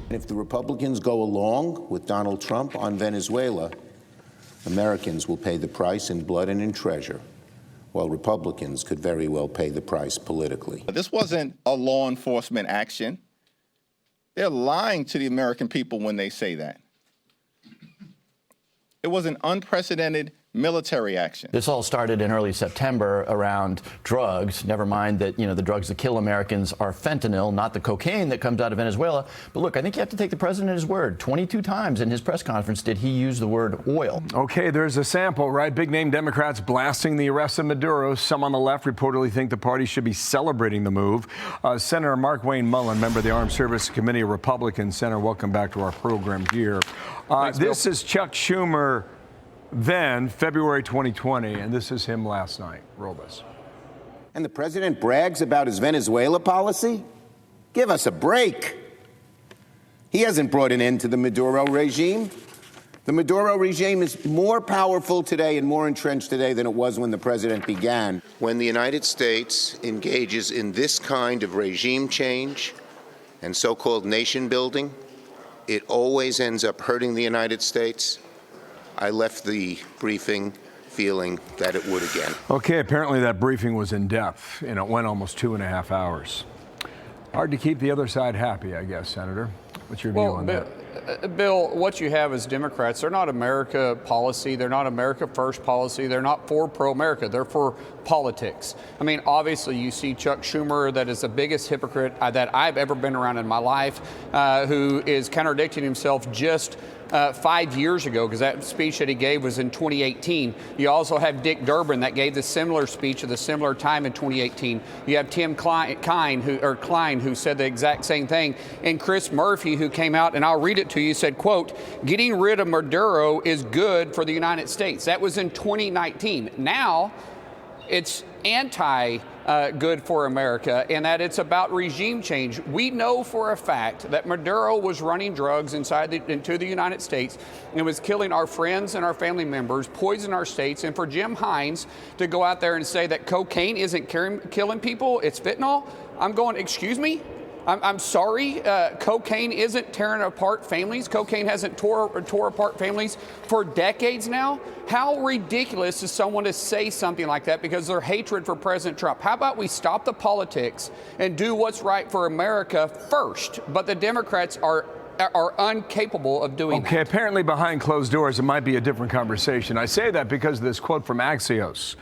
If the Republicans go along with Donald Trump on Venezuela, Americans will pay the price in blood and in treasure, while Republicans could very well pay the price politically. This wasn't a law enforcement action. They're lying to the American people when they say that. It was an unprecedented military action. This all started in early September around drugs. Never mind that, the drugs that kill Americans are fentanyl, not the cocaine that comes out of Venezuela. But look, I think you have to take the president at his word. 22 times in his press conference did he use the word oil. Okay, there's a sample, right? Big name Democrats blasting the arrest of Maduro. Some on the left reportedly think the party should be celebrating the move. Senator Markwayne Mullin, member of the Armed Services Committee, a Republican. Senator, welcome back to our program here. Thanks, this Bill. is Chuck Schumer then, February 2020, and this is him last night. Roll this. And the president brags about his Venezuela policy? Give us a break. He hasn't brought an end to the Maduro regime. The Maduro regime is more powerful today and more entrenched today than it was when the president began. When the United States engages in this kind of regime change and so-called nation building, it always ends up hurting the United States. I left the briefing feeling that it would again. Okay, apparently that briefing was in depth, and it went almost 2.5 hours. Hard to keep the other side happy, I guess, Senator. What's your view on that? Bill, what you have is Democrats. They're not America policy. They're not America first policy. They're not for pro-America. They're for politics. I mean, obviously, you see Chuck Schumer, that is the biggest hypocrite that I've ever been around in my life, who is contradicting himself just 5 years ago, because that speech that he gave was in 2018. You also have Dick Durbin that gave the similar speech at a similar time in 2018. You have Tim Klein, who said the exact same thing, and Chris Murphy, who came out, and I'll read it to you, said, quote, "Getting rid of Maduro is good for the United States." That was in 2019. Now, it's good for America, and that it's about regime change. We know for a fact that Maduro was running drugs into the United States and was killing our friends and our family members, poisoning our states. And for Jim Hines to go out there and say that cocaine isn't killing people, it's fentanyl, I'm going, excuse me? I'm sorry, cocaine isn't tearing apart families. Cocaine hasn't tore apart families for decades now. How ridiculous is someone to say something like that because of their hatred for President Trump? How about we stop the politics and do what's right for America first? But the Democrats are incapable of doing that. Okay, apparently behind closed doors, it might be a different conversation. I say that because of this quote from Axios.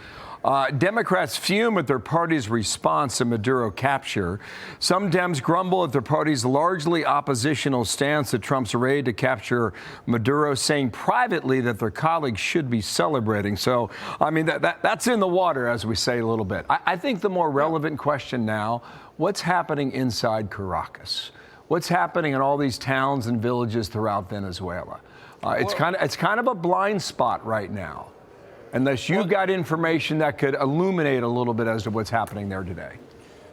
Democrats fume at their party's response to Maduro capture. Some Dems grumble at their party's largely oppositional stance to Trump's raid to capture Maduro, saying privately that their colleagues should be celebrating. So, I mean, that's in the water, as we say a little bit. I think the more relevant question now, what's happening inside Caracas? What's happening in all these towns and villages throughout Venezuela? It's kind of a blind spot right now, unless you've got information that could illuminate a little bit as to what's happening there today.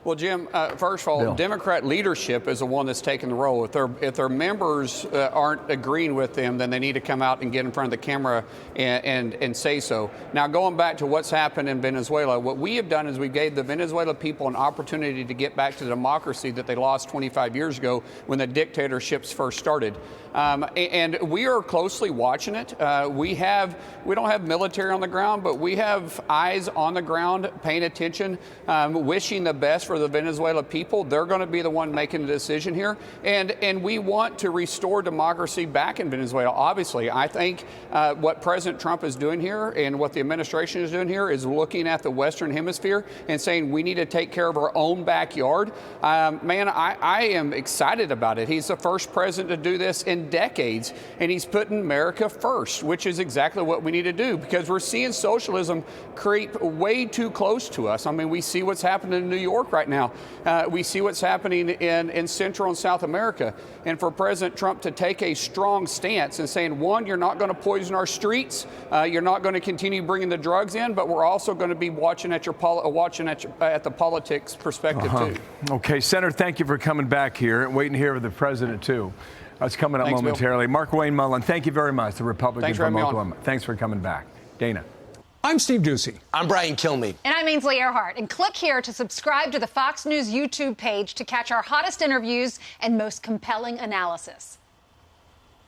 Well, Jim, first of all, Bill. Democrat leadership is the one that's taking the role. If their members aren't agreeing with them, then they need to come out and get in front of the camera and say so. Now, going back to what's happened in Venezuela, what we have done is we gave the Venezuela people an opportunity to get back to the democracy that they lost 25 years ago when the dictatorships first started. And we are closely watching it. We don't have military on the ground, but we have eyes on the ground paying attention, wishing the best for the Venezuela people. They're going to be the one making the decision here. And we want to restore democracy back in Venezuela. Obviously, I think what President Trump is doing here and what the administration is doing here is looking at the Western Hemisphere and saying we need to take care of our own backyard. Man, I am excited about it. He's the first president to do this in decades, and he's putting America first, which is exactly what we need to do, because we're seeing socialism creep way too close to us. I mean, we see what's happening in New York right now. We see what's happening in Central and South America. And for President Trump to take a strong stance and saying, one, you're not going to poison our streets, you're not going to continue bringing the drugs in, but we're also going to be watching at the politics perspective too. Okay, Senator, thank you for coming back here and waiting here with the president too. That's coming up momentarily. Markwayne Mullin, thank you very much. The Republican from Oklahoma. Thanks for coming back. Dana. I'm Steve Doocy. I'm Brian Kilmeade. And I'm Ainsley Earhart. And click here to subscribe to the Fox News YouTube page to catch our hottest interviews and most compelling analysis.